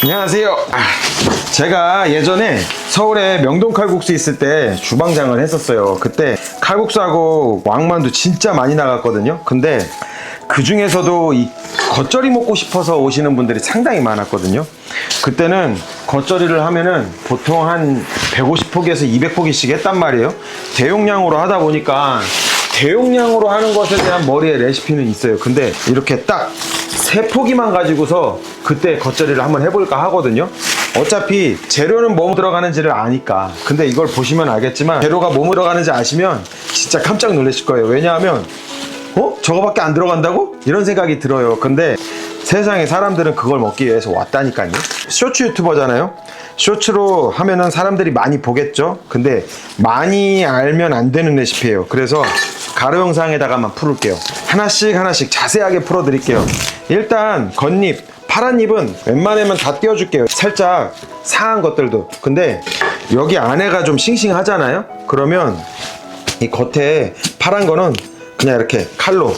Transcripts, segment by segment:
안녕하세요. 제가 예전에 서울에 명동 칼국수 있을 때 주방장을 했었어요. 그때 칼국수하고 왕만두 진짜 많이 나갔거든요. 근데 그 중에서도 이 겉절이 먹고 싶어서 오시는 분들이 상당히 많았거든요. 그때는 겉절이를 하면은 보통 한 150포기에서 200포기씩 했단 말이에요. 대용량으로 하다 보니까 대용량으로 하는 것에 대한 머리에 레시피는 있어요. 근데 이렇게 딱 3포기만 가지고서 그때 겉절이를 한번 해볼까 하거든요. 어차피 재료는 뭐 들어가는지를 아니까. 근데 이걸 보시면 알겠지만 재료가 뭐 들어가는지 아시면 진짜 깜짝 놀라실 거예요. 왜냐하면 저거밖에 안 들어간다고? 이런 생각이 들어요. 근데 세상에 사람들은 그걸 먹기 위해서 왔다니까요. 쇼츠 유튜버잖아요. 쇼츠로 하면은 사람들이 많이 보겠죠. 근데 많이 알면 안 되는 레시피예요. 그래서 가로 영상에다가만 풀을게요. 하나씩 자세하게 풀어드릴게요. 일단 겉잎, 파란 잎은 웬만하면 다 띄워줄게요. 살짝 상한 것들도. 근데 여기 안에가 좀 싱싱하잖아요. 그러면 이 겉에 파란 거는 그냥 이렇게 칼로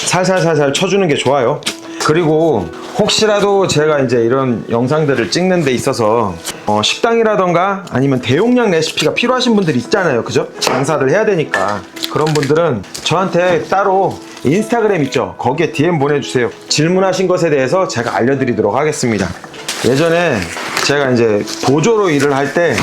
살살살살 쳐주는 게 좋아요. 그리고 혹시라도 제가 이제 이런 영상들을 찍는 데 있어서 식당이라던가 아니면 대용량 레시피가 필요하신 분들이 있잖아요. 그죠? 장사를 해야 되니까. 그런 분들은 저한테 따로 인스타그램 있죠? 거기에 DM 보내주세요. 질문하신 것에 대해서 제가 알려드리도록 하겠습니다. 예전에 제가 이제 보조로 일을 할 때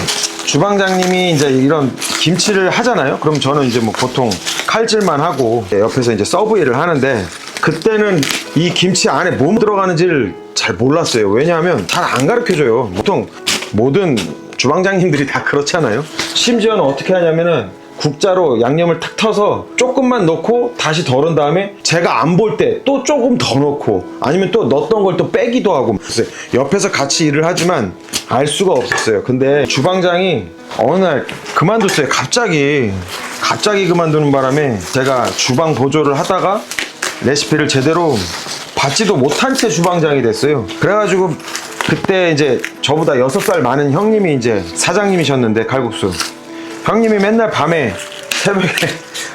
주방장님이 이제 이런 김치를 하잖아요. 그럼 저는 이제 뭐 보통 칼질만 하고 옆에서 이제 서브 일을 하는데, 그때는 이 김치 안에 뭐 들어가는지를 잘 몰랐어요. 왜냐하면 잘 안 가르쳐줘요. 보통 모든 주방장님들이 다 그렇잖아요. 심지어는 어떻게 하냐면은 국자로 양념을 탁 터서 조금만 넣고 다시 덜은 다음에 제가 안 볼 때 또 조금 더 넣고, 아니면 또 넣었던 걸 또 빼기도 하고. 옆에서 같이 일을 하지만 알 수가 없었어요. 근데 주방장이 어느 날 그만뒀어요. 갑자기 그만두는 바람에 제가 주방 보조를 하다가 레시피를 제대로 받지도 못한 채 주방장이 됐어요. 그래가지고 그때 이제 저보다 6살 많은 형님이 이제 사장님이셨는데, 칼국수 형님이 맨날 밤에 새벽에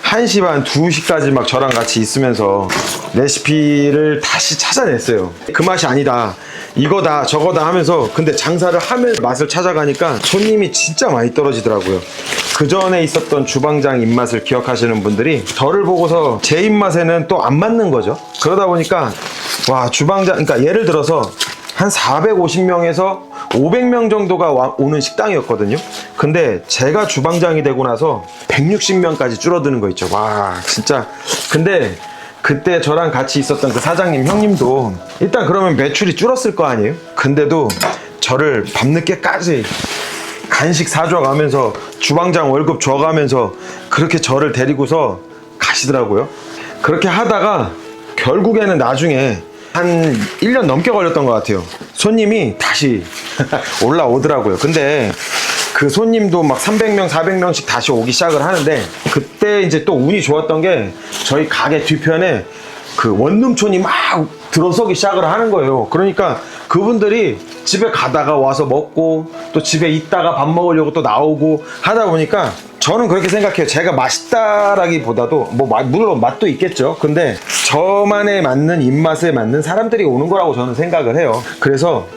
1시 반, 2시까지 막 저랑 같이 있으면서 레시피를 다시 찾아냈어요. 그 맛이 아니다, 이거다 저거다 하면서. 근데 장사를 하면 맛을 찾아가니까 손님이 진짜 많이 떨어지더라고요. 그 전에 있었던 주방장 입맛을 기억하시는 분들이 저를 보고서 제 입맛에는 또 안 맞는 거죠. 그러다 보니까 와, 주방장, 그러니까 예를 들어서 한 450명에서 500명 정도가 오는 식당이었거든요. 근데 제가 주방장이 되고 나서 160명까지 줄어드는 거 있죠. 와, 진짜. 근데 그때 저랑 같이 있었던 그 사장님 형님도 일단 그러면 매출이 줄었을 거 아니에요. 근데도 저를 밤늦게까지 간식 사줘가면서 주방장 월급 줘가면서 그렇게 저를 데리고서 가시더라고요. 그렇게 하다가 결국에는 나중에 한 1년 넘게 걸렸던 것 같아요. 손님이 다시 올라오더라고요. 근데 그 손님도 막 300명, 400명씩 다시 오기 시작을 하는데, 그때 이제 또 운이 좋았던 게 저희 가게 뒤편에 그 원룸촌이 막 들어서기 시작을 하는 거예요. 그러니까 그분들이 집에 가다가 와서 먹고 또 집에 있다가 밥 먹으려고 또 나오고 하다 보니까, 저는 그렇게 생각해요. 제가 맛있다라기보다도 뭐 물론 맛도 있겠죠. 근데 저만의 맞는 입맛에 맞는 사람들이 오는 거라고 저는 생각을 해요. 그래서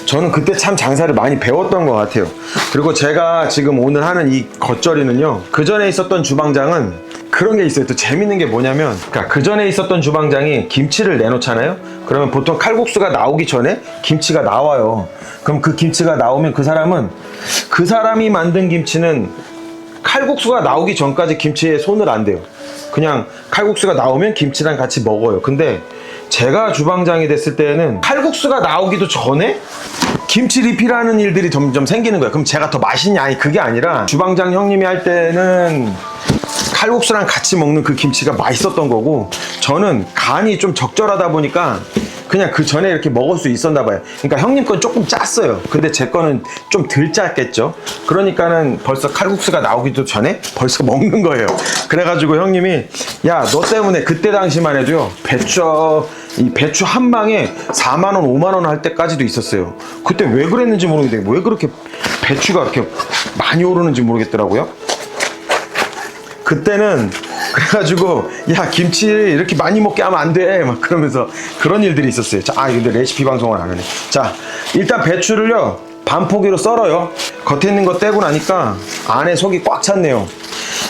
저는 그때 참 장사를 많이 배웠던 것 같아요. 그리고 제가 지금 오늘 하는 이 겉절이는요, 그 전에 있었던 주방장은 그런 게 있어요. 또 재밌는 게 뭐냐면, 그러니까 그 전에 있었던 주방장이 김치를 내놓잖아요. 그러면 보통 칼국수가 나오기 전에 김치가 나와요. 그럼 그 김치가 나오면 그 사람이 만든 김치는 칼국수가 나오기 전까지 김치에 손을 안 대요. 그냥 칼국수가 나오면 김치랑 같이 먹어요. 근데 제가 주방장이 됐을 때는 칼국수가 나오기도 전에 김치 리필하는 일들이 점점 생기는 거예요. 그럼 제가 더 맛있냐? 아니, 그게 아니라 주방장 형님이 할 때는 칼국수랑 같이 먹는 그 김치가 맛있었던 거고, 저는 간이 좀 적절하다 보니까 그냥 그 전에 이렇게 먹을 수 있었나 봐요. 그러니까 형님 건 조금 짰어요. 근데 제 거는 좀 덜 짰겠죠. 그러니까는 벌써 칼국수가 나오기도 전에 벌써 먹는 거예요. 그래가지고 형님이, 야, 너 때문에 그때 당시만 해도요, 배추 한 방에 4만 원, 5만 원 할 때까지도 있었어요. 그때 왜 그랬는지 모르겠는데, 왜 그렇게 배추가 이렇게 많이 오르는지 모르겠더라고요. 그때는 그래가지고 야 김치 이렇게 많이 먹게 하면 안 돼 막 그러면서 그런 일들이 있었어요. 자, 근데 레시피 방송을 안 하네. 자, 일단 배추를요 반포기로 썰어요. 겉에 있는 거 떼고 나니까 안에 속이 꽉 찼네요.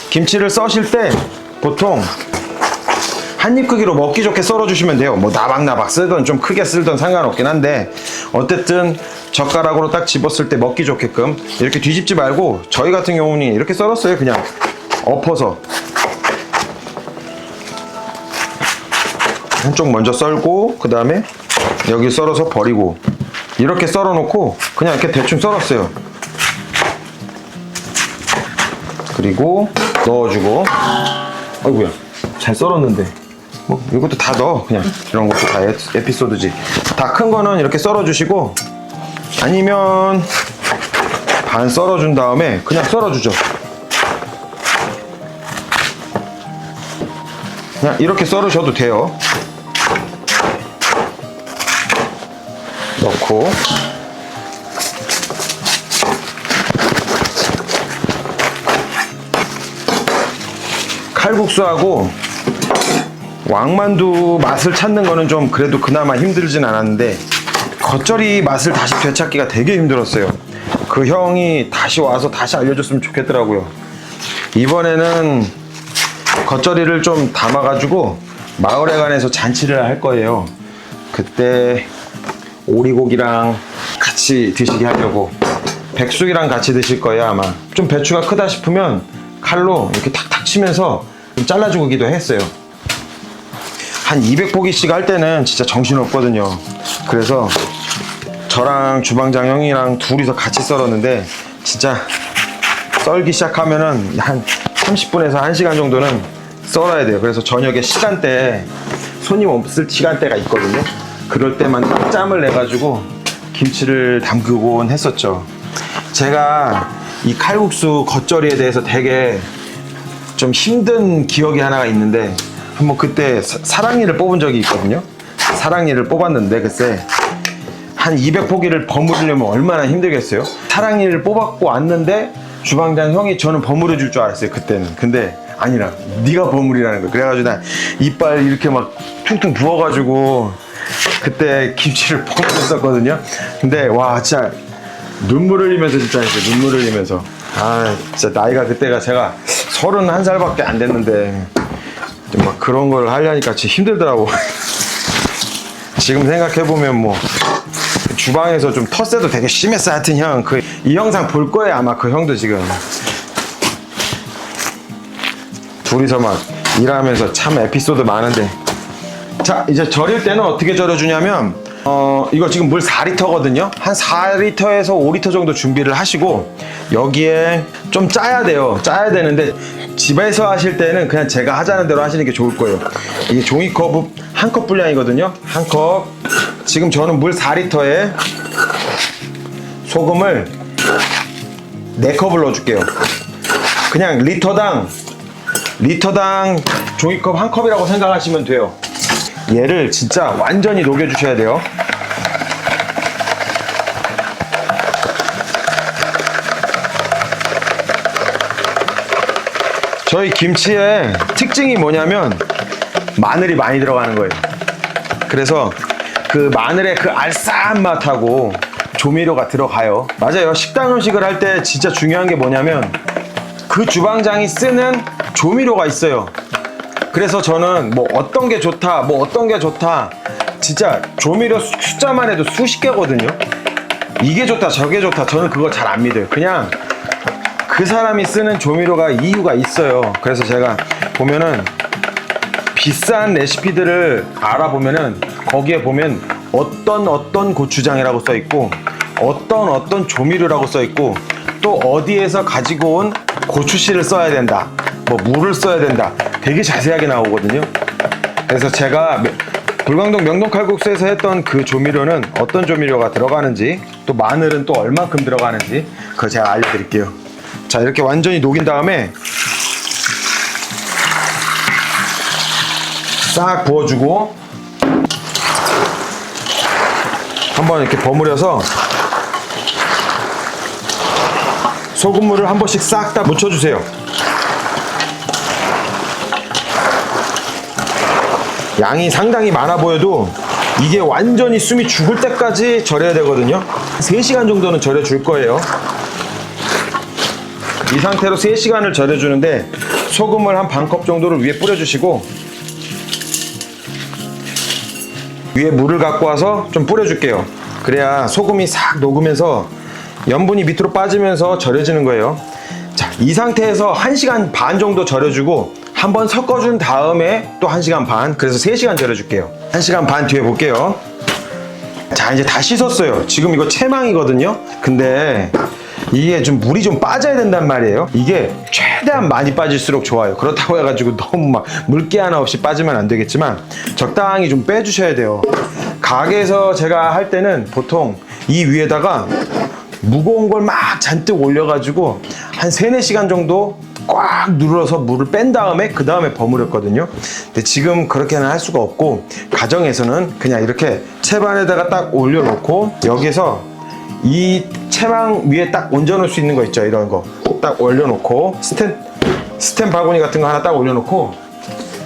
김치를 써실 때 보통 한 입 크기로 먹기 좋게 썰어주시면 돼요. 뭐 나박나박 쓰든 좀 크게 쓸든 상관없긴 한데 어쨌든 젓가락으로 딱 집었을 때 먹기 좋게끔 이렇게 뒤집지 말고 저희 같은 경우는 이렇게 썰었어요. 그냥 엎어서 한쪽 먼저 썰고 그 다음에 여기 썰어서 버리고 이렇게 썰어 놓고 그냥 이렇게 대충 썰었어요. 그리고 넣어주고 아이고야 잘 썰었는데 뭐 이것도 다 넣어. 그냥 이런 것도 다 에피소드지. 다 큰 거는 이렇게 썰어 주시고 아니면 반 썰어 준 다음에 그냥 썰어 주죠. 그냥 이렇게 썰으셔도 돼요. 넣고 칼국수하고 왕만두 맛을 찾는 거는 좀 그래도 그나마 힘들진 않았는데 겉절이 맛을 다시 되찾기가 되게 힘들었어요. 그 형이 다시 와서 다시 알려줬으면 좋겠더라고요. 이번에는 겉절이를 좀 담아가지고 마을에 관해서 잔치를 할 거예요. 그때 오리고기랑 같이 드시게 하려고 백숙이랑 같이 드실 거예요. 아마 좀 배추가 크다 싶으면 칼로 이렇게 탁탁 치면서 좀 잘라주기도 했어요. 한 200포기씩 할 때는 진짜 정신없거든요. 그래서 저랑 주방장 형이랑 둘이서 같이 썰었는데 진짜 썰기 시작하면은 한 30분에서 1시간 정도는 썰어야 돼요. 그래서 저녁에 시간대 손님 없을 시간대가 있거든요. 그럴 때만 딱 짬을 내가지고 김치를 담그곤 했었죠. 제가 이 칼국수 겉절이에 대해서 되게 좀 힘든 기억이 하나가 있는데 한번 그때 사랑니를 뽑은 적이 있거든요. 사랑니를 뽑았는데 글쎄 한 200포기를 버무리려면 얼마나 힘들겠어요. 사랑니를 뽑았고 왔는데 주방장 형이 저는 버무려 줄 줄 알았어요. 그때는. 근데 아니라 네가 버무리라는 거야. 그래가지고 난 이빨 이렇게 막 퉁퉁 부어가지고 그때 김치를 버무렸었거든요. 근데 와 진짜 눈물 흘리면서 진짜 했어요. 눈물 흘리면서 진짜 나이가 그때가 제가 31살밖에 안 됐는데 막 그런 걸 하려니까 진짜 힘들더라고. 지금 생각해보면 뭐 주방에서 좀 텃세도 되게 심했어. 하여튼 형 이 영상 볼 거예요. 아마 그 형도 지금 둘이서 막 일하면서 참 에피소드 많은데. 자, 이제 절일 때는 어떻게 절여주냐면 이거 지금 물 4리터거든요 한 4리터에서 5리터 정도 준비를 하시고 여기에 좀 짜야 돼요. 짜야 되는데 집에서 하실 때는 그냥 제가 하자는 대로 하시는 게 좋을 거예요. 이게 종이컵 한 컵 분량이거든요. 한 컵. 지금 저는 물 4리터에 소금을 4컵을 넣어줄게요. 그냥 리터당 종이컵 한 컵이라고 생각하시면 돼요. 얘를 진짜 완전히 녹여주셔야 돼요. 저희 김치의 특징이 뭐냐면 마늘이 많이 들어가는 거예요. 그래서 그 마늘의 그 알싸한 맛하고 조미료가 들어가요. 맞아요. 식당 음식을 할 때 진짜 중요한 게 뭐냐면 그 주방장이 쓰는 조미료가 있어요. 그래서 저는 뭐 어떤 게 좋다 진짜 조미료 숫자만 해도 수십 개거든요. 이게 좋다 저게 좋다 저는 그거 잘 안 믿어요. 그냥 그 사람이 쓰는 조미료가 이유가 있어요. 그래서 제가 보면은 비싼 레시피들을 알아보면은 거기에 보면 어떤 고추장이라고 써 있고 어떤 조미료라고 써 있고 또 어디에서 가지고 온 고추씨를 써야 된다, 뭐 물을 써야 된다, 되게 자세하게 나오거든요. 그래서 제가 불광동 명동칼국수에서 했던 그 조미료는 어떤 조미료가 들어가는지 또 마늘은 또 얼만큼 들어가는지 그거 제가 알려드릴게요. 자, 이렇게 완전히 녹인 다음에 싹 부어주고 한번 이렇게 버무려서 소금물을 한 번씩 싹 다 묻혀주세요. 양이 상당히 많아 보여도 이게 완전히 숨이 죽을 때까지 절여야 되거든요. 3시간 정도는 절여 줄 거예요. 이 상태로 3시간을 절여 주는데 소금을 한 반 컵 정도를 위에 뿌려 주시고 위에 물을 갖고 와서 좀 뿌려 줄게요. 그래야 소금이 싹 녹으면서 염분이 밑으로 빠지면서 절여지는 거예요. 자, 이 상태에서 1시간 반 정도 절여주고 한번 섞어준 다음에 또 1시간 반, 그래서 3시간 절여줄게요. 1시간 반 뒤에 볼게요. 자, 이제 다 씻었어요. 지금 이거 채망이거든요. 근데 이게 좀 물이 좀 빠져야 된단 말이에요. 이게 최대한 많이 빠질수록 좋아요. 그렇다고 해가지고 너무 막 물기 하나 없이 빠지면 안 되겠지만 적당히 좀 빼주셔야 돼요. 가게에서 제가 할 때는 보통 이 위에다가 무거운 걸 막 잔뜩 올려가지고 한 3-4시간 정도 꽉 눌러서 물을 뺀 다음에 그 다음에 버무렸거든요. 근데 지금 그렇게는 할 수가 없고 가정에서는 그냥 이렇게 채반에다가 딱 올려놓고 여기서 이 채방 위에 딱 얹어놓을 수 있는 거 있죠. 이런 거 딱 올려놓고 스텐 바구니 같은 거 하나 딱 올려놓고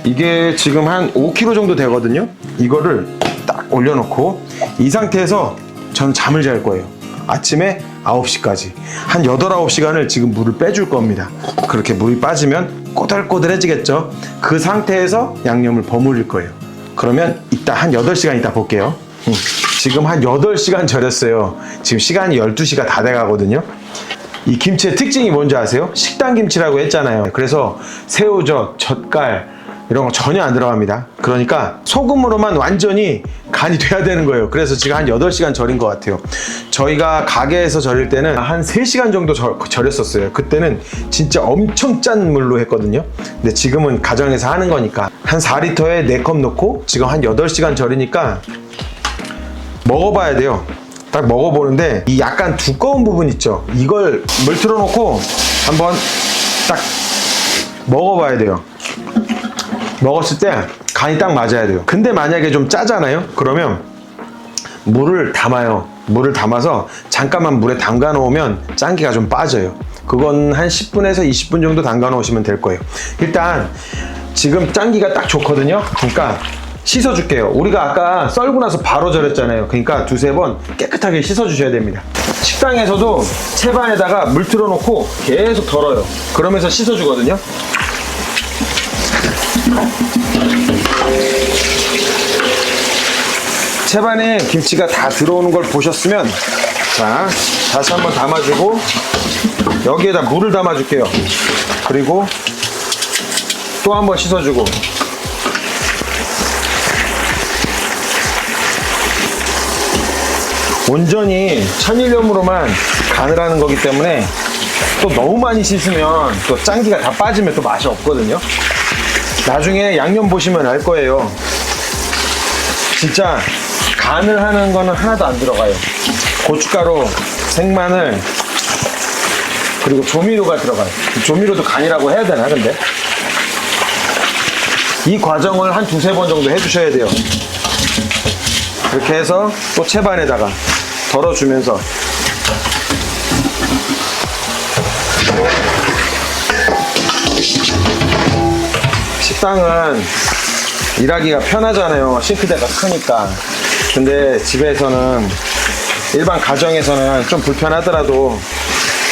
이게 지금 한 5kg 정도 되거든요. 이거를 딱 올려놓고 이 상태에서 저는 잠을 잘 거예요. 아침에 9시까지 한 8, 9시간을 지금 물을 빼줄 겁니다. 그렇게 물이 빠지면 꼬들꼬들해지겠죠. 그 상태에서 양념을 버무릴 거예요. 그러면 이따 한 8시간 있다 볼게요. 지금 한 8시간 절였어요. 지금 시간이 12시가 다 돼가거든요. 이 김치의 특징이 뭔지 아세요? 식당 김치라고 했잖아요. 그래서 새우젓, 젓갈 이런 거 전혀 안 들어갑니다. 그러니까 소금으로만 완전히 간이 돼야 되는 거예요. 그래서 지금 한 8시간 절인 것 같아요. 저희가 가게에서 절일 때는 한 3시간 정도 절였었어요. 그때는 진짜 엄청 짠 물로 했거든요. 근데 지금은 가정에서 하는 거니까 한 4리터에 4컵 넣고 지금 한 8시간 절이니까 먹어봐야 돼요. 딱 먹어보는데 이 약간 두꺼운 부분 있죠. 이걸 물 틀어놓고 한번 딱 먹어봐야 돼요. 먹었을 때 간이 딱 맞아야 돼요. 근데 만약에 좀 짜잖아요. 그러면 물을 담아요. 물을 담아서 잠깐만 물에 담가 놓으면 짠기가 좀 빠져요. 그건 한 10분에서 20분 정도 담가 놓으시면 될 거예요. 일단 지금 짠기가 딱 좋거든요. 그러니까 씻어 줄게요. 우리가 아까 썰고 나서 바로 절였잖아요. 그러니까 2-3번 깨끗하게 씻어 주셔야 됩니다. 식당에서도 채반에다가 물 틀어 놓고 계속 덜어요. 그러면서 씻어 주거든요. 채반에 김치가 다 들어오는 걸 보셨으면 자, 다시 한번 담아주고 여기에다 물을 담아줄게요. 그리고 또 한번 씻어주고 온전히 천일염으로만 간을 하는 거기 때문에 또 너무 많이 씻으면 또 짠기가 다 빠지면 또 맛이 없거든요. 나중에 양념 보시면 알 거예요. 진짜 간을 하는 거는 하나도 안 들어가요. 고춧가루, 생마늘, 그리고 조미료가 들어가요. 조미료도 간이라고 해야 되나 근데? 이 과정을 한 2-3번 정도 해주셔야 돼요. 이렇게 해서 또 채반에다가 덜어주면서 식당은 일하기가 편하잖아요. 싱크대가 크니까. 근데 집에서는 일반 가정에서는 좀 불편하더라도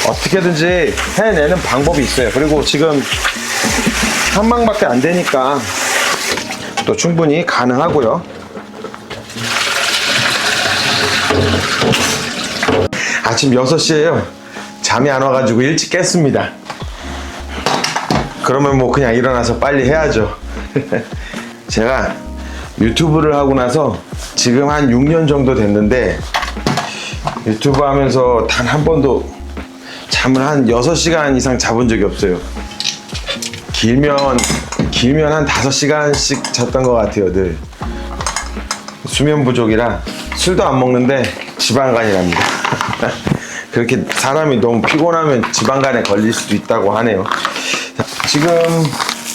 어떻게든지 해내는 방법이 있어요. 그리고 지금 한 방밖에 안 되니까 또 충분히 가능하고요. 아침 6시에요. 잠이 안 와가지고 일찍 깼습니다. 그러면 뭐 그냥 일어나서 빨리 해야죠. 제가 유튜브를 하고 나서 지금 한 6년 정도 됐는데 유튜브 하면서 단 한 번도 잠을 한 6시간 이상 자본 적이 없어요. 길면 한 5시간씩 잤던 것 같아요. 늘 수면 부족이라 술도 안 먹는데 지방간이랍니다. 그렇게 사람이 너무 피곤하면 지방간에 걸릴 수도 있다고 하네요. 지금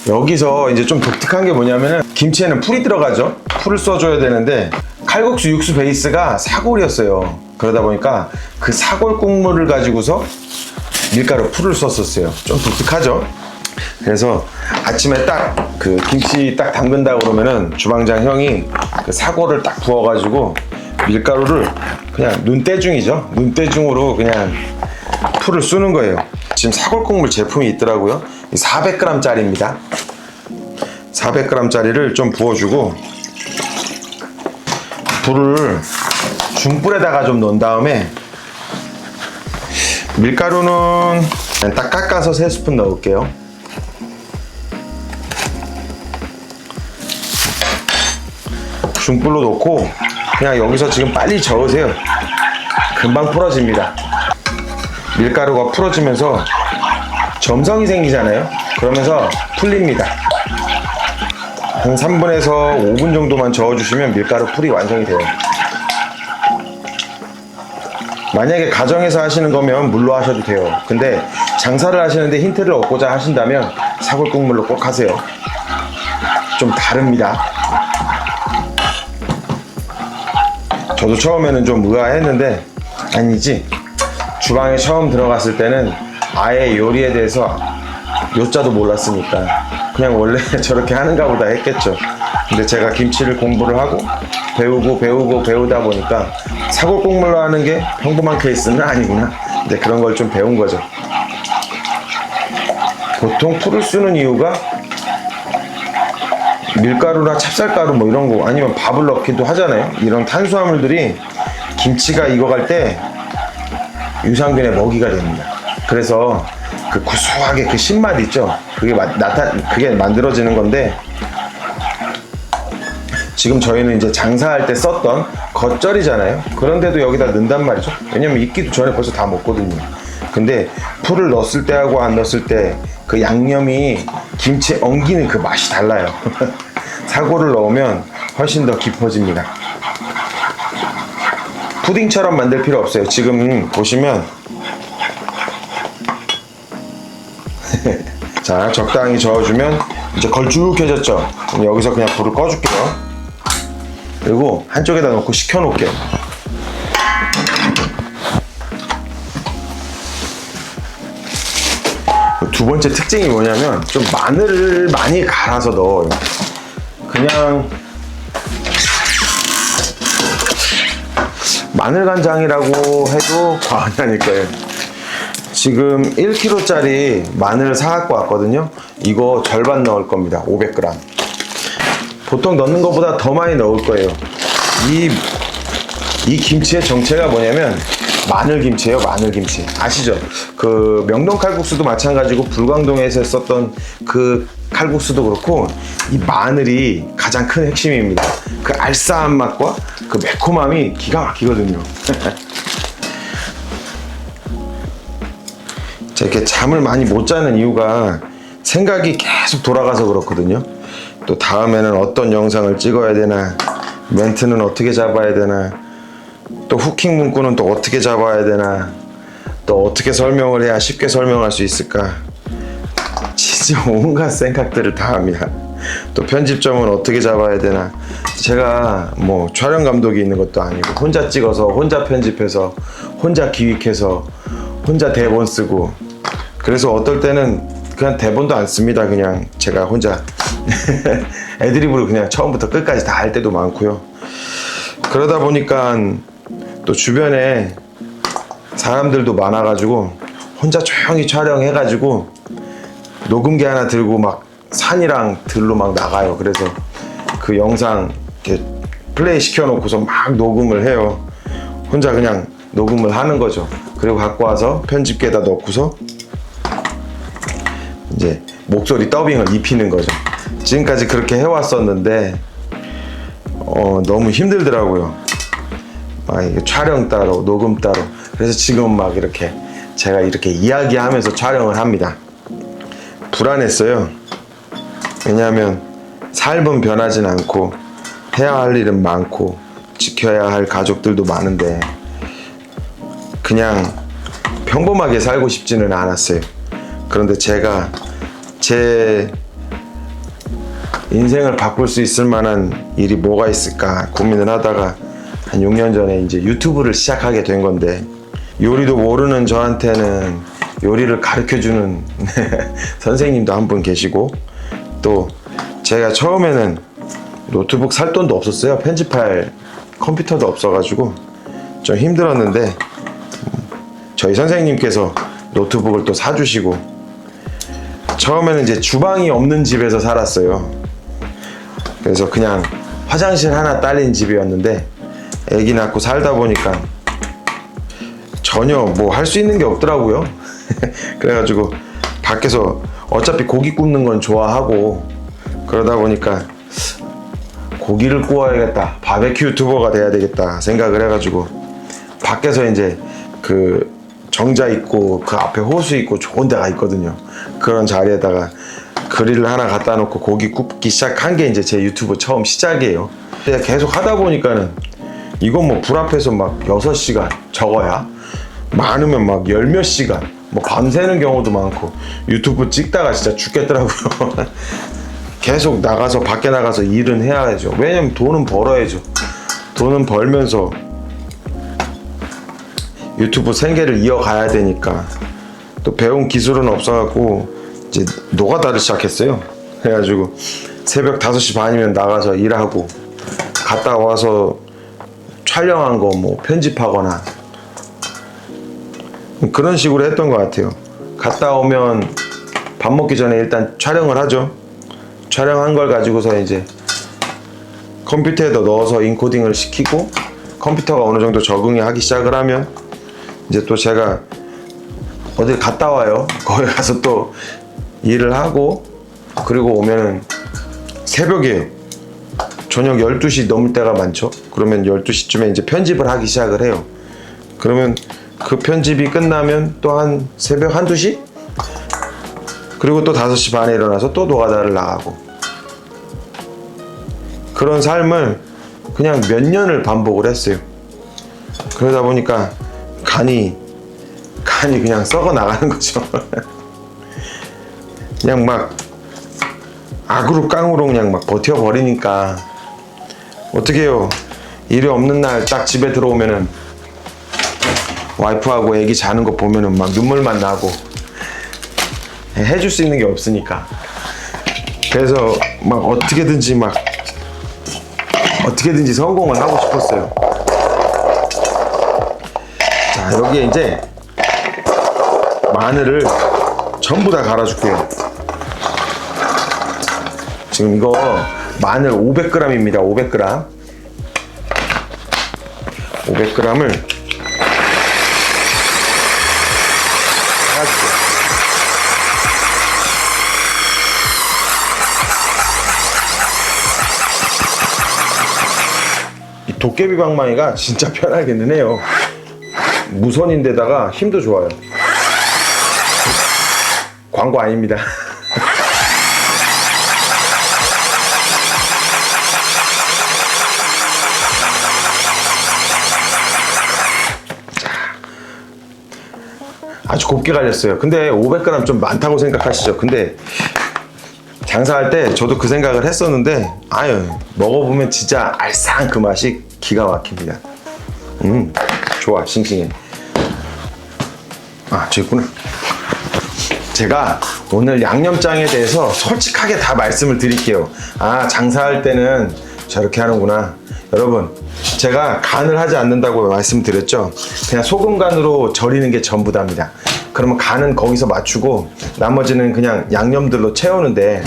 여기서 이제 좀 독특한 게 뭐냐면은 김치에는 풀이 들어가죠. 풀을 써줘야 되는데 칼국수 육수 베이스가 사골이었어요. 그러다 보니까 그 사골 국물을 가지고서 밀가루 풀을 썼었어요. 좀 독특하죠. 그래서 아침에 딱 그 김치 딱 담근다 그러면은 주방장 형이 그 사골을 딱 부어가지고 밀가루를 그냥 눈대중이죠. 눈대중으로 그냥 풀을 쑤는 거예요. 지금 사골국물 제품이 있더라고요. 400g 짜리입니다. 400g 짜리를 좀 부어주고 불을 중불에다가 좀 넣은 다음에 밀가루는 그냥 딱 깎아서 3스푼 넣을게요. 중불로 넣고 그냥 여기서 지금 빨리 저으세요. 금방 풀어집니다. 밀가루가 풀어지면서 점성이 생기잖아요. 그러면서 풀립니다. 한 3분에서 5분 정도만 저어주시면 밀가루 풀이 완성이 돼요. 만약에 가정에서 하시는 거면 물로 하셔도 돼요. 근데 장사를 하시는데 힌트를 얻고자 하신다면 사골국물로 꼭 하세요. 좀 다릅니다. 저도 처음에는 좀 의아했는데 아니지, 주방에 처음 들어갔을 때는 아예 요리에 대해서 요자도 몰랐으니까 그냥 원래 저렇게 하는가 보다 했겠죠. 근데 제가 김치를 공부를 하고 배우다 보니까 사골국물로 하는 게 평범한 케이스는 아니구나, 이제 그런 걸 좀 배운 거죠. 보통 풀을 쓰는 이유가 밀가루나 찹쌀가루 뭐 이런 거 아니면 밥을 넣기도 하잖아요. 이런 탄수화물들이 김치가 익어갈 때 유산균의 먹이가 됩니다. 그래서 그 구수하게 그 신맛 있죠. 그게 만들어지는 건데, 지금 저희는 이제 장사할 때 썼던 겉절이잖아요. 그런데도 여기다 넣는단 말이죠. 왜냐면 익기도 전에 벌써 다 먹거든요. 근데 풀을 넣었을 때하고 안 넣었을 때 그 양념이 김치에 엉기는 그 맛이 달라요. 사골을 넣으면 훨씬 더 깊어집니다. 푸딩처럼 만들 필요 없어요. 지금 보시면 자, 적당히 저어주면 이제 걸쭉해졌죠. 그럼 여기서 그냥 불을 꺼줄게요. 그리고 한쪽에다 놓고 식혀놓을게요. 두 번째 특징이 뭐냐면 좀 마늘을 많이 갈아서 넣어요. 그냥 마늘간장이라고 해도 과언이 아닐 거예요. 지금 1kg짜리 마늘을 사갖고 왔거든요. 이거 절반 넣을 겁니다. 500g. 보통 넣는 것보다 더 많이 넣을 거예요. 이 김치의 정체가 뭐냐면 마늘김치예요. 마늘김치 아시죠? 그 명동 칼국수도 마찬가지고 불광동에서 썼던 그 칼국수도 그렇고 이 마늘이 가장 큰 핵심입니다. 그 알싸한 맛과 그 매콤함이 기가 막히거든요. 제가 이렇게 잠을 많이 못 자는 이유가 생각이 계속 돌아가서 그렇거든요. 또 다음에는 어떤 영상을 찍어야 되나, 멘트는 어떻게 잡아야 되나, 또 후킹 문구는 또 어떻게 잡아야 되나, 또 어떻게 설명을 해야 쉽게 설명할 수 있을까, 진짜 온갖 생각들을 다 합니다. 또 편집점은 어떻게 잡아야 되나. 제가 뭐 촬영 감독이 있는 것도 아니고 혼자 찍어서 혼자 편집해서 혼자 기획해서 혼자 대본 쓰고, 그래서 어떨 때는 그냥 대본도 안 씁니다. 그냥 제가 혼자 애드리브로 그냥 처음부터 끝까지 다 할 때도 많고요. 그러다 보니까 또 주변에 사람들도 많아가지고 혼자 조용히 촬영해가지고 녹음기 하나 들고 막 산이랑 들로 막 나가요. 그래서 그 영상 이렇게 플레이 시켜놓고서 막 녹음을 해요. 혼자 그냥 녹음을 하는 거죠. 그리고 갖고 와서 편집기에다 넣고서 이제 목소리 더빙을 입히는 거죠. 지금까지 그렇게 해왔었는데 너무 힘들더라고요. 이게 촬영 따로 녹음 따로. 그래서 지금 막 이렇게 제가 이렇게 이야기하면서 촬영을 합니다. 불안했어요. 왜냐하면 삶은 변하진 않고 해야 할 일은 많고 지켜야 할 가족들도 많은데 그냥 평범하게 살고 싶지는 않았어요. 그런데 제가 제 인생을 바꿀 수 있을 만한 일이 뭐가 있을까 고민을 하다가 한 6년 전에 이제 유튜브를 시작하게 된 건데, 요리도 모르는 저한테는 요리를 가르쳐주는 선생님도 한 분 계시고, 또 제가 처음에는 노트북 살 돈도 없었어요. 편집할 컴퓨터도 없어가지고 좀 힘들었는데 저희 선생님께서 노트북을 또 사주시고, 처음에는 이제 주방이 없는 집에서 살았어요. 그래서 그냥 화장실 하나 딸린 집이었는데 애기 낳고 살다 보니까 전혀 뭐 할 수 있는 게 없더라고요. 그래가지고 밖에서 어차피 고기 굽는 건 좋아하고, 그러다 보니까 고기를 구워야겠다, 바베큐 유튜버가 돼야 되겠다 생각을 해가지고 밖에서 이제 그 정자 있고 그 앞에 호수 있고 좋은 데가 있거든요. 그런 자리에다가 그릴을 하나 갖다 놓고 고기 굽기 시작한 게 이제 제 유튜브 처음 시작이에요. 계속 하다 보니까는 이건 뭐 불 앞에서 막 6시간, 적어야 많으면 막 10몇 시간, 뭐 밤새는 경우도 많고, 유튜브 찍다가 진짜 죽겠더라고요. 계속 나가서, 밖에 나가서 일은 해야죠. 왜냐면 돈은 벌어야죠. 돈은 벌면서 유튜브 생계를 이어가야 되니까. 또 배운 기술은 없어갖고 이제 노가다를 시작했어요. 그래가지고 새벽 5시 반이면 나가서 일하고, 갔다 와서 촬영한 거 뭐 편집하거나 그런 식으로 했던 것 같아요. 갔다 오면 밥 먹기 전에 일단 촬영을 하죠. 촬영한 걸 가지고서 이제 컴퓨터에다 넣어서 인코딩을 시키고, 컴퓨터가 어느 정도 적응이 하기 시작을 하면 이제 또 제가 어딜 갔다 와요. 거기 가서 또 일을 하고, 그리고 오면은 새벽이에요. 저녁 12시 넘을 때가 많죠. 그러면 12시쯤에 이제 편집을 하기 시작을 해요. 그러면 그 편집이 끝나면 또 한 새벽 1, 2시? 그리고 또 5시 반에 일어나서 또 노가다를 나가고, 그런 삶을 그냥 몇 년을 반복을 했어요. 그러다 보니까 간이 그냥 썩어 나가는 거죠. 그냥 막 악으로 깡으로 그냥 막 버텨버리니까 어떻게 해요. 일이 없는 날 딱 집에 들어오면은 와이프하고 애기 자는 거 보면은 막 눈물만 나고, 해줄 수 있는 게 없으니까. 그래서 막 어떻게든지 성공을 하고 싶었어요. 자, 여기에 이제 마늘을 전부 다 갈아줄게요. 지금 이거 마늘 500g입니다. 500g. 500g을 이 도깨비 방망이가 진짜 편하기는 해요. 무선인데다가 힘도 좋아요. 광고 아닙니다. 아주 곱게 갈렸어요. 근데 500g 좀 많다고 생각하시죠? 근데 장사할 때 저도 그 생각을 했었는데, 먹어보면 진짜 알싸한 그 맛이 기가 막힙니다. 좋아, 싱싱해. 저 있구나. 제가 오늘 양념장에 대해서 솔직하게 다 말씀을 드릴게요. 장사할 때는 저렇게 하는구나. 여러분, 제가 간을 하지 않는다고 말씀드렸죠. 그냥 소금 간으로 절이는 게 전부답니다. 그러면 간은 거기서 맞추고 나머지는 그냥 양념들로 채우는데,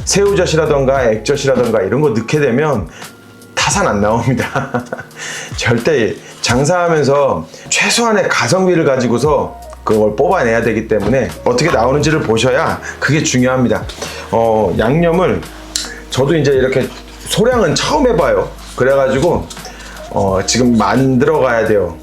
새우젓이라던가 액젓이라던가 이런 거 넣게 되면 타산 안 나옵니다. 절대 장사하면서 최소한의 가성비를 가지고서 그걸 뽑아내야 되기 때문에 어떻게 나오는지를 보셔야 그게 중요합니다. 양념을 저도 이제 이렇게 소량은 처음 해봐요. 그래가지고 지금 만들어 가야 돼요.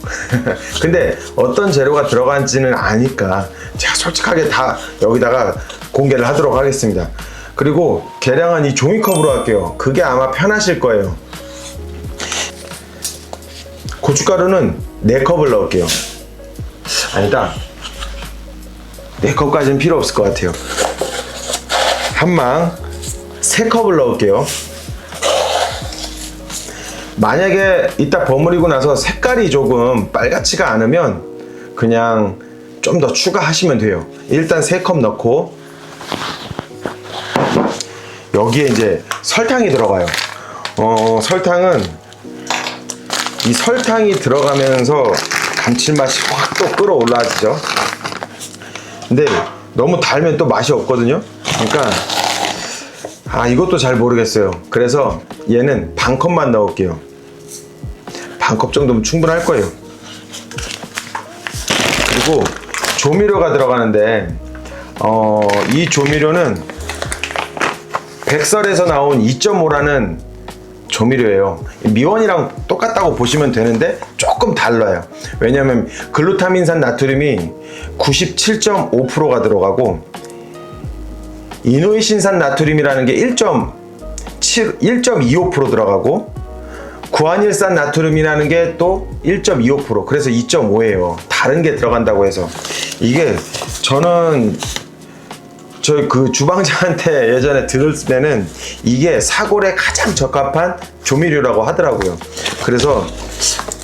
근데 어떤 재료가 들어간지는 아니까 제가 솔직하게 다 여기다가 공개를 하도록 하겠습니다. 그리고 계량은 이 종이컵으로 할게요. 그게 아마 편하실 거예요. 고춧가루는 4컵을 넣을게요. 아니다, 4컵까지는 필요 없을 것 같아요. 한망 3컵을 넣을게요. 만약에 이따 버무리고 나서 색깔이 조금 빨갛지가 않으면 그냥 좀 더 추가하시면 돼요. 일단 3컵 넣고 여기에 이제 설탕이 들어가요. 설탕은 이 설탕이 들어가면서 감칠맛이 확 또 끌어올라지죠. 근데 너무 달면 또 맛이 없거든요. 그러니까 이것도 잘 모르겠어요. 그래서 얘는 반 컵만 넣을게요. 반 컵 정도면 충분할 거예요. 그리고 조미료가 들어가는데 이 조미료는 백설에서 나온 2.5라는 조미료예요. 미원이랑 똑같다고 보시면 되는데 조금 달라요. 왜냐하면 글루타민산 나트륨이 97.5%가 들어가고 이노이신산 나트륨이라는 게 1.25% 들어가고 구안일산 나트륨이라는 게 또 1.25%, 그래서 2.5예요. 다른 게 들어간다고 해서. 이게 저는 저희 그 주방장한테 예전에 들을 때는 이게 사골에 가장 적합한 조미료라고 하더라고요. 그래서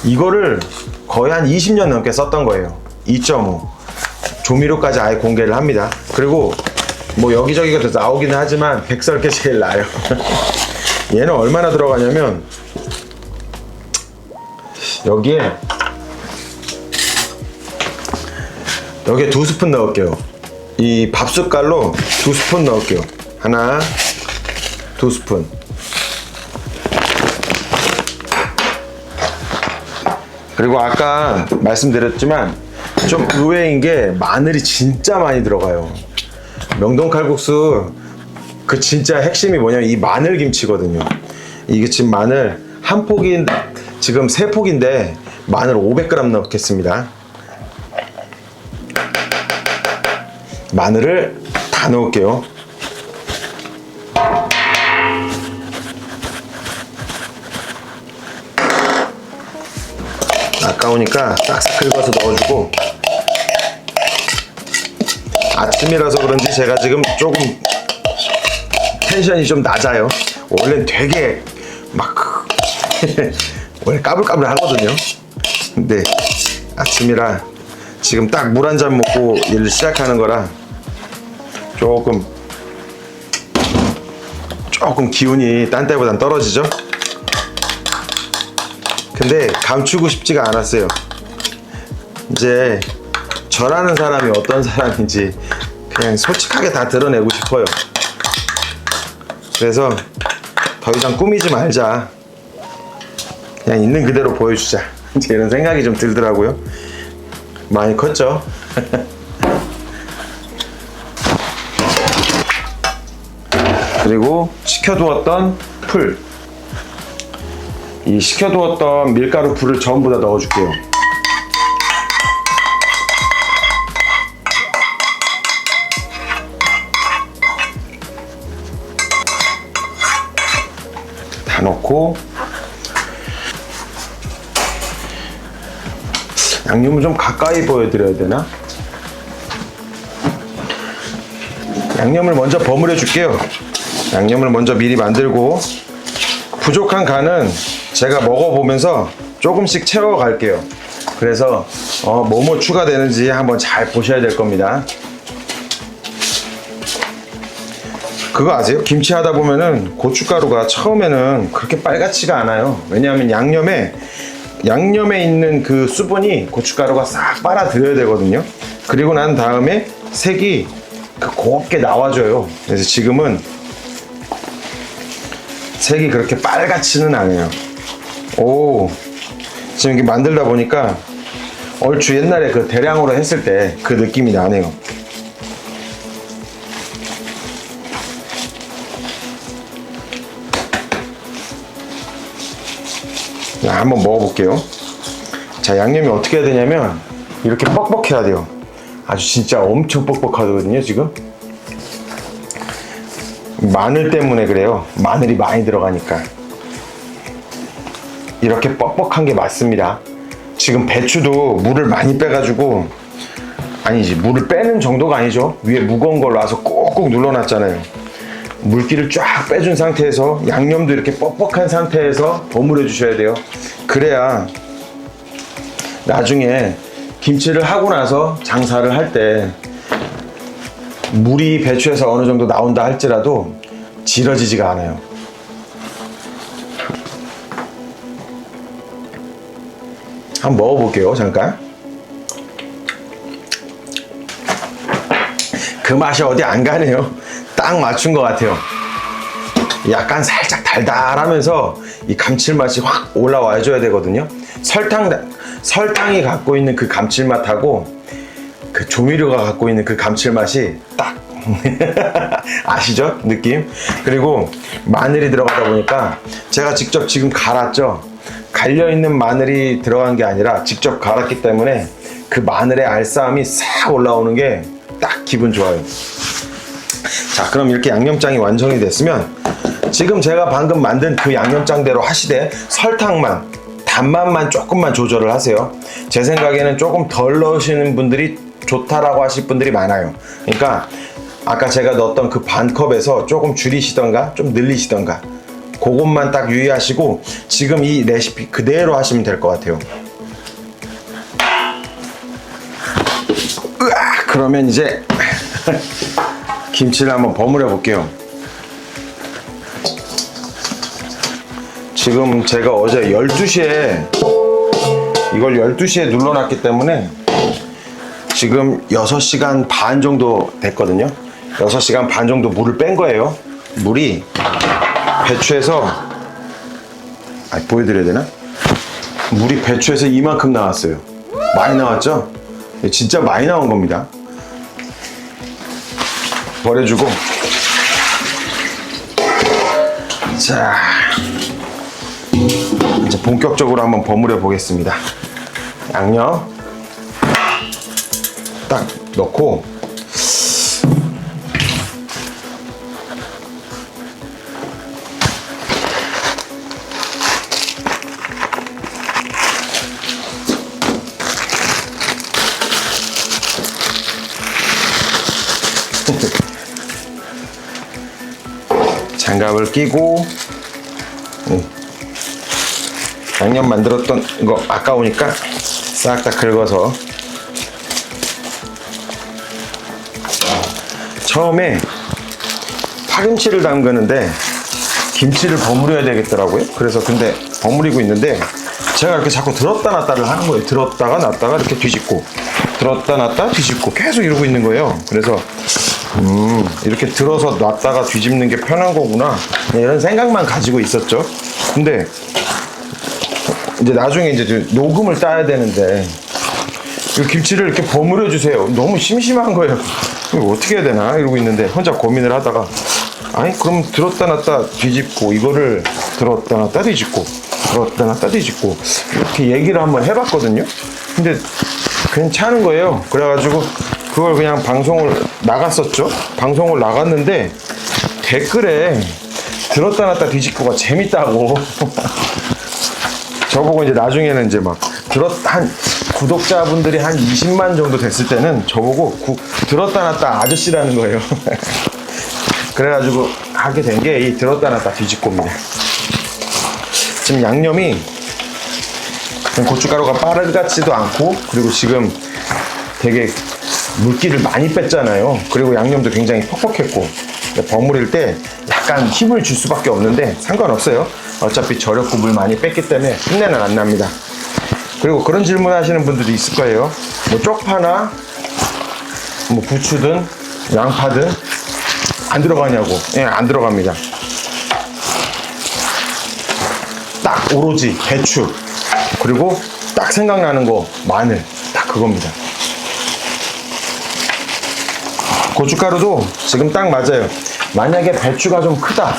이거를 거의 한 20년 넘게 썼던 거예요. 2.5 조미료까지 아예 공개를 합니다. 그리고 뭐 여기저기가 나오기는 하지만 백설게 제일 나아요. 얘는 얼마나 들어가냐면 여기에 2스푼 넣을게요. 이 밥숟갈로 2스푼 넣을게요. 하나, 2스푼. 그리고 아까 말씀드렸지만 좀 의외인 게 마늘이 진짜 많이 들어가요. 명동 칼국수 그 진짜 핵심이 뭐냐면 이 마늘 김치거든요. 이게 지금 마늘 한 폭인 지금 3폭인데 마늘 500g 넣겠습니다. 마늘을 다 넣을게요. 아까우니까 싹싹 긁어서 넣어주고, 아침이라서 그런지 제가 지금 조금 텐션이 좀 낮아요. 원래 되게 막 원래 까불까불 하거든요. 근데 아침이라 지금 딱 물 한 잔 먹고 일을 시작하는 거라 조금 기운이 딴 때보단 떨어지죠. 근데 감추고 싶지가 않았어요. 이제 저라는 사람이 어떤 사람인지 그냥 솔직하게 다 드러내고 싶어요. 그래서 더 이상 꾸미지 말자, 그냥 있는 그대로 보여주자, 이제 이런 생각이 좀 들더라고요. 많이 컸죠? 그리고 식혀두었던 풀, 이 식혀두었던 밀가루 풀을 전부 다 넣어줄게요. 다 넣고 양념을 좀 가까이 보여드려야 되나? 양념을 먼저 버무려 줄게요. 양념을 먼저 미리 만들고 부족한 간은 제가 먹어보면서 조금씩 채워갈게요. 그래서 뭐뭐 추가되는지 한번 잘 보셔야 될 겁니다. 그거 아세요? 김치 하다 보면은 고춧가루가 처음에는 그렇게 빨갛지가 않아요. 왜냐하면 양념에 있는 그 수분이 고춧가루가 싹 빨아들여야 되거든요. 그리고 난 다음에 색이 곱게 나와줘요. 그래서 지금은 색이 그렇게 빨갛지는 않아요. 오, 지금 이렇게 만들다 보니까 얼추 옛날에 그 대량으로 했을 때 그 느낌이 나네요. 자, 한번 먹어볼게요. 자, 양념이 어떻게 해야 되냐면 이렇게 뻑뻑해야 돼요. 아주 진짜 엄청 뻑뻑하거든요. 지금 마늘 때문에 그래요. 마늘이 많이 들어가니까 이렇게 뻑뻑한 게 맞습니다. 지금 배추도 물을 많이 빼가지고, 아니지, 물을 빼는 정도가 아니죠. 위에 무거운 걸 놔서 꾹꾹 눌러놨잖아요. 물기를 쫙 빼준 상태에서 양념도 이렇게 뻑뻑한 상태에서 버무려 주셔야 돼요. 그래야 나중에 김치를 하고 나서 장사를 할 때 물이 배추에서 어느 정도 나온다 할지라도 질어지지가 않아요. 한번 먹어볼게요. 잠깐. 그 맛이 어디 안 가네요. 딱 맞춘 것 같아요. 약간 살짝 달달하면서 이 감칠맛이 확 올라와 줘야 되거든요. 설탕이 갖고 있는 그 감칠맛하고 그 조미료가 갖고 있는 그 감칠맛이 딱 아시죠? 느낌? 그리고 마늘이 들어가다 보니까 제가 직접 지금 갈았죠. 갈려있는 마늘이 들어간 게 아니라 직접 갈았기 때문에 그 마늘의 알싸함이 싹 올라오는 게 딱 기분 좋아요. 자, 그럼 이렇게 양념장이 완성이 됐으면 지금 제가 방금 만든 그 양념장대로 하시되 설탕만, 단맛만 조금만 조절을 하세요. 제 생각에는 조금 덜 넣으시는 분들이 좋다라고 하실 분들이 많아요. 그러니까 아까 제가 넣었던 그 반 컵에서 조금 줄이시던가 좀 늘리시던가 그것만 딱 유의하시고 지금 이 레시피 그대로 하시면 될 것 같아요. 으악, 그러면 이제 김치를 한번 버무려 볼게요. 지금 제가 어제 12시에 이걸 12시에 눌러놨기 때문에 지금 6시간 반 정도 됐거든요. 6시간 반 정도 물을 뺀 거예요. 물이 배추에서 보여드려야 되나? 물이 배추에서 이만큼 나왔어요. 많이 나왔죠? 진짜 많이 나온 겁니다. 버려주고 자, 이제 본격적으로 한번 버무려 보겠습니다. 양념 딱 넣고 장갑을 끼고 양념 만들었던 거 아까우니까 싹 다 긁어서 처음에 파김치를 담그는데 김치를 버무려야 되겠더라고요. 그래서 근데 버무리고 있는데 제가 이렇게 자꾸 들었다 놨다를 하는 거예요. 들었다가 놨다가 이렇게 뒤집고 들었다 놨다 뒤집고 계속 이러고 있는 거예요. 그래서 이렇게 들어서 놨다가 뒤집는 게 편한 거구나 이런 생각만 가지고 있었죠. 근데 이제 나중에 이제 녹음을 따야 되는데 이 김치를 이렇게 버무려 주세요. 너무 심심한 거예요. 이거 어떻게 해야 되나 이러고 있는데 혼자 고민을 하다가 아니 그럼 들었다 놨다 뒤집고 이거를 들었다 놨다 뒤집고 들었다 놨다 뒤집고 이렇게 얘기를 한번 해봤거든요. 근데 괜찮은 거예요. 그래가지고 그걸 그냥 방송을 나갔었죠. 방송을 나갔는데 댓글에 들었다 놨다 뒤집고가 재밌다고 저보고 이제 나중에는 이제 막 한 구독자분들이 한 20만 정도 됐을 때는 저보고 들었다 놨다 아저씨라는 거예요. 그래가지고 하게 된 게 이 들었다 놨다 뒤집고입니다. 지금 양념이 고춧가루가 빠르지도 않고 그리고 지금 되게 물기를 많이 뺐잖아요. 그리고 양념도 굉장히 퍽퍽했고 버무릴 때 약간 힘을 줄 수밖에 없는데 상관없어요. 어차피 절였고 물 많이 뺐기 때문에 흉내는 안 납니다. 그리고 그런 질문 하시는 분들도 있을 거예요. 뭐 쪽파나 뭐 부추든 양파든 안 들어가냐고. 예, 안 들어갑니다. 딱 오로지 배추 그리고 딱 생각나는 거 마늘 딱 그겁니다. 고춧가루도 지금 딱 맞아요. 만약에 배추가 좀 크다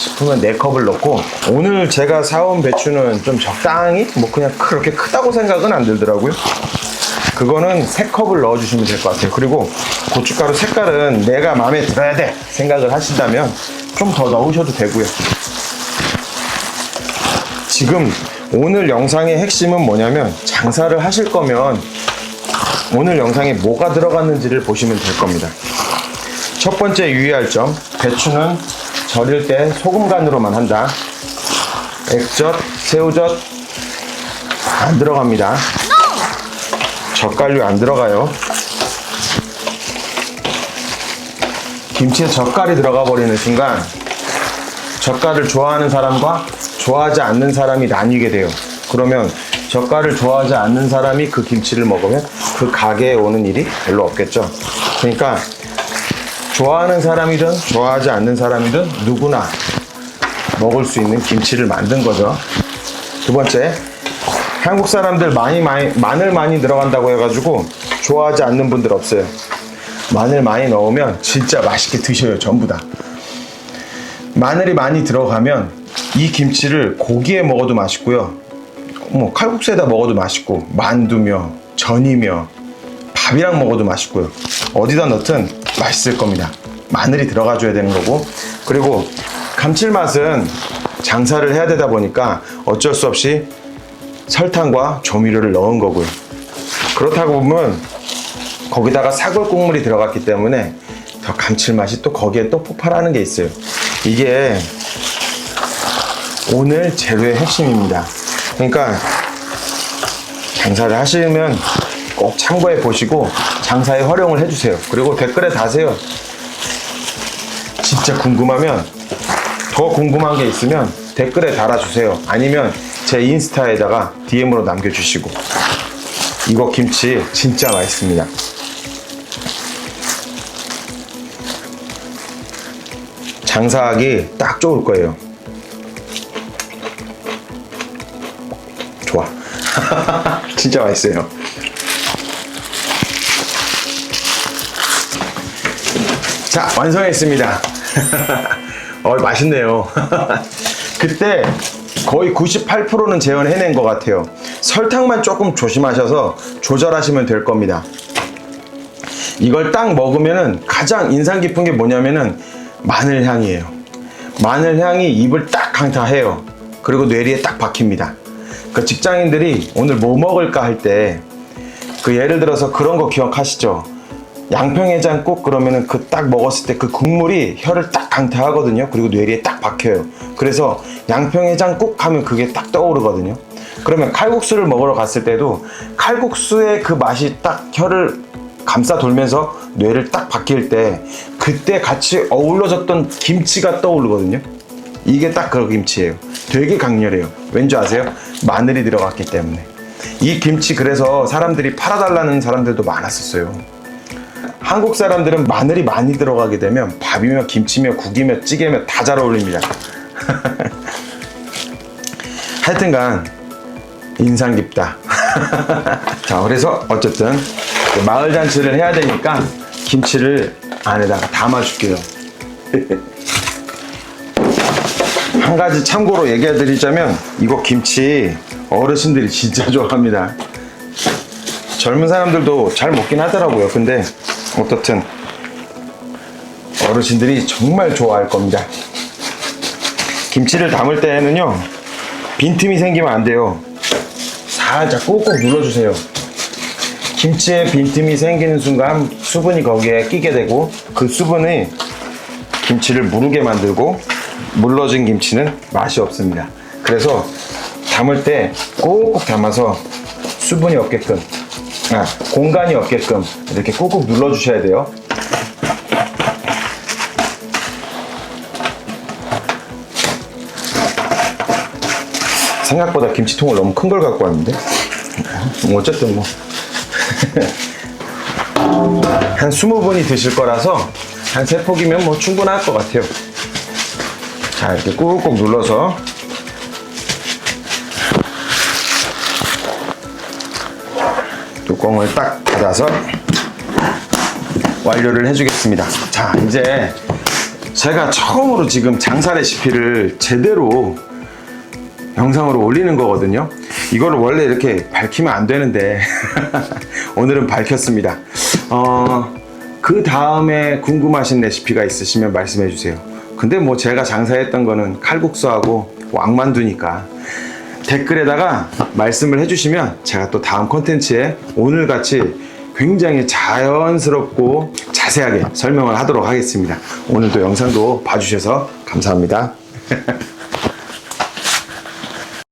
싶으면 4컵을 넣고 오늘 제가 사온 배추는 좀 적당히 뭐 그냥 그렇게 크다고 생각은 안 들더라고요. 그거는 3컵을 넣어주시면 될 것 같아요. 그리고 고춧가루 색깔은 내가 마음에 들어야 돼 생각을 하신다면 좀 더 넣으셔도 되고요. 지금 오늘 영상의 핵심은 뭐냐면 장사를 하실 거면 오늘 영상에 뭐가 들어갔는지를 보시면 될 겁니다. 첫 번째 유의할 점, 배추는 절일 때 소금 간으로만 한다. 액젓, 새우젓 안 들어갑니다. 젓갈류 안 들어가요. 김치에 젓갈이 들어가 버리는 순간 젓갈을 좋아하는 사람과 좋아하지 않는 사람이 나뉘게 돼요. 그러면 젓갈을 좋아하지 않는 사람이 그 김치를 먹으면 그 가게에 오는 일이 별로 없겠죠. 그러니까 좋아하는 사람이든 좋아하지 않는 사람이든 누구나 먹을 수 있는 김치를 만든 거죠. 두 번째, 한국 사람들 마늘 많이 들어간다고 해가지고 좋아하지 않는 분들 없어요. 마늘 많이 넣으면 진짜 맛있게 드셔요. 전부 다. 마늘이 많이 들어가면 이 김치를 고기에 먹어도 맛있고요, 뭐 칼국수에다 먹어도 맛있고, 만두며 전이며 밥이랑 먹어도 맛있고요, 어디다 넣든 맛있을 겁니다. 마늘이 들어가줘야 되는 거고, 그리고 감칠맛은 장사를 해야 되다 보니까 어쩔 수 없이 설탕과 조미료를 넣은 거고요. 그렇다고 보면 거기다가 사골 국물이 들어갔기 때문에 더 감칠맛이 또 거기에 또 폭발하는 게 있어요. 이게 오늘 재료의 핵심입니다. 그러니까 장사를 하시면 꼭 참고해 보시고 장사에 활용을 해주세요. 그리고 댓글에 다세요. 진짜 궁금하면, 더 궁금한 게 있으면 댓글에 달아주세요. 아니면 제 인스타에다가 DM으로 남겨주시고. 이거 김치 진짜 맛있습니다. 장사하기 딱 좋을 거예요. 좋아. 진짜 맛있어요. 자, 완성했습니다. 맛있네요. 그때 거의 98%는 재현해낸 것 같아요. 설탕만 조금 조심하셔서 조절하시면 될 겁니다. 이걸 딱 먹으면은 가장 인상 깊은 게 뭐냐면은 마늘 향이에요. 마늘 향이 입을 딱 강타해요. 그리고 뇌리에 딱 박힙니다. 그 직장인들이 오늘 뭐 먹을까 할 때 그 예를 들어서 그런 거 기억하시죠? 양평해장국 그러면은 그 딱 먹었을 때 그 국물이 혀를 딱 강타하거든요. 그리고 뇌리에 딱 박혀요. 그래서 양평해장국 하면 그게 딱 떠오르거든요. 그러면 칼국수를 먹으러 갔을 때도 칼국수의 그 맛이 딱 혀를 감싸 돌면서 뇌를 딱 박힐 때 그때 같이 어우러졌던 김치가 떠오르거든요. 이게 딱 그 김치예요. 되게 강렬해요. 왠지 아세요? 마늘이 들어갔기 때문에. 이 김치 그래서 사람들이 팔아달라는 사람들도 많았었어요. 한국 사람들은 마늘이 많이 들어가게 되면 밥이며 김치며 국이며 찌개며 다 잘 어울립니다. 하여튼간 인상 깊다. 자, 그래서 어쨌든 마을 잔치를 해야 되니까 김치를 안에다가 담아줄게요. 한 가지 참고로 얘기해 드리자면 이거 김치 어르신들이 진짜 좋아합니다. 젊은 사람들도 잘 먹긴 하더라고요. 근데 어떻든 어르신들이 정말 좋아할 겁니다. 김치를 담을 때에는요, 빈틈이 생기면 안 돼요. 살짝 꾹꾹 눌러주세요. 김치에 빈틈이 생기는 순간 수분이 거기에 끼게 되고 그 수분이 김치를 무르게 만들고 물러진 김치는 맛이 없습니다. 그래서 담을 때 꾹꾹 담아서 수분이 없게끔, 공간이 없게끔 이렇게 꾹꾹 눌러주셔야 돼요. 생각보다 김치통을 너무 큰 걸 갖고 왔는데 어쨌든 뭐 한 20분이 드실 거라서 한 3폭이면 뭐 충분할 것 같아요. 자, 이렇게 꾹꾹 눌러서 뚜껑을 딱 닫아서 완료를 해주겠습니다. 자, 이제 제가 처음으로 지금 장사 레시피를 제대로 영상으로 올리는 거거든요. 이거를 원래 이렇게 밝히면 안 되는데 오늘은 밝혔습니다. 그 다음에 궁금하신 레시피가 있으시면 말씀해 주세요. 근데 뭐 제가 장사했던 거는 칼국수하고 왕만두니까 댓글에다가 말씀을 해주시면 제가 또 다음 콘텐츠에 오늘같이 굉장히 자연스럽고 자세하게 설명을 하도록 하겠습니다. 오늘도 영상도 봐주셔서 감사합니다.